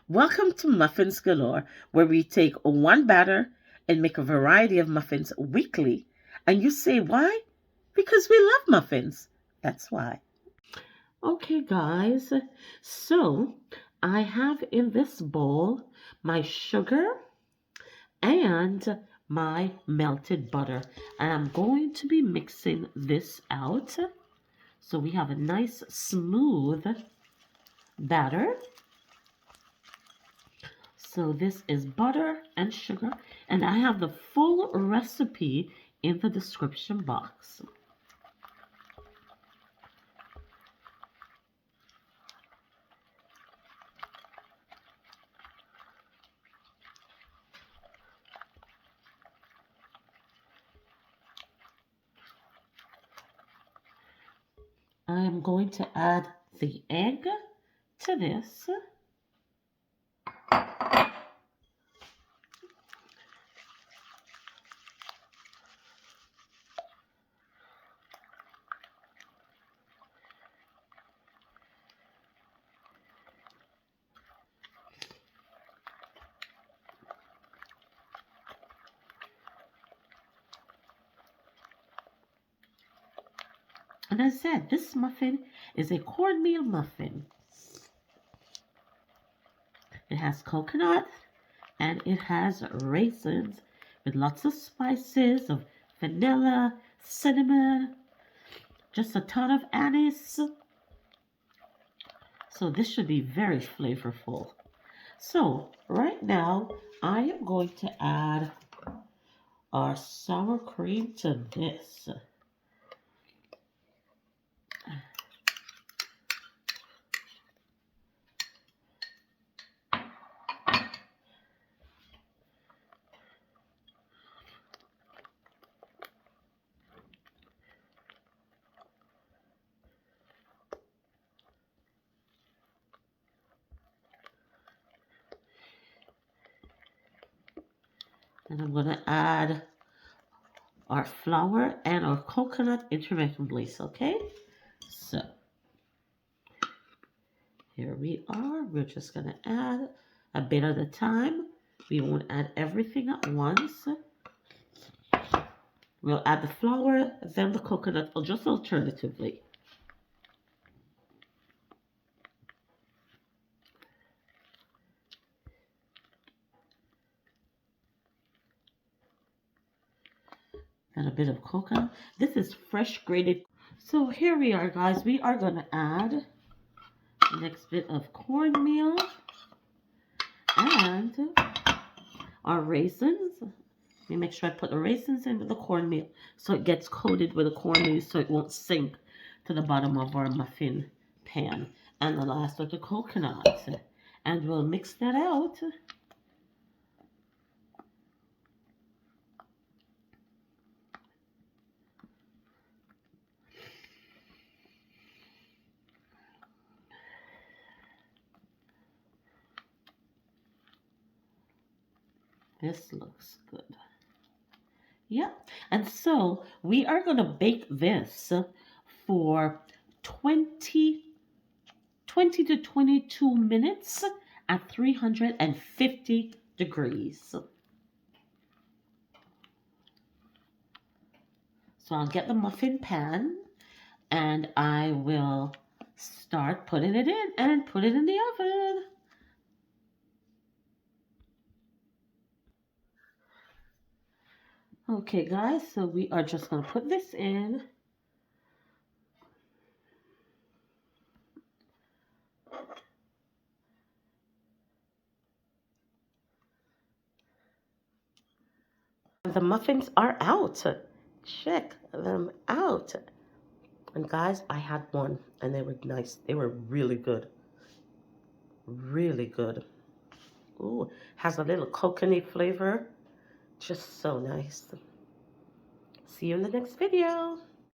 Welcome to Muffins Galore, where we take one batter and make a variety of muffins weekly. And you say why? Because we love muffins. That's why. Okay, guys, so I have in this bowl my sugar and my melted butter. And I'm going to be mixing this out so we have a nice smooth batter. So this is butter and sugar, and I have the full recipe in the description box. I am going to add the egg to this. And as I said, this muffin is a cornmeal muffin. It has coconut and it has raisins with lots of spices of vanilla, cinnamon, just a ton of anise. So this should be very flavorful. So right now I am going to add our sour cream to this. And I'm going to add our flour and our coconut intermittently, okay? So here we are. We're just going to add a bit at a time. We won't add everything at once. We'll add the flour, then the coconut, or just alternatively. And a bit of coconut. This is fresh grated. So here we are, guys. We are going to add the next bit of cornmeal and our raisins. Let me make sure I put the raisins into the cornmeal so it gets coated with the cornmeal so it won't sink to the bottom of our muffin pan. And the last of the coconut. And we'll mix that out. This looks good. Yeah, and so we are going to bake this for 20 to 22 minutes at 350 degrees. So I'll get the muffin pan and I will start putting it in and put it in the oven. Okay, guys, so we are just going to put this in. The muffins are out. Check them out. And guys, I had one and they were nice. They were really good. Really good. Ooh, has a little coconut flavor. Just so nice. See you in the next video.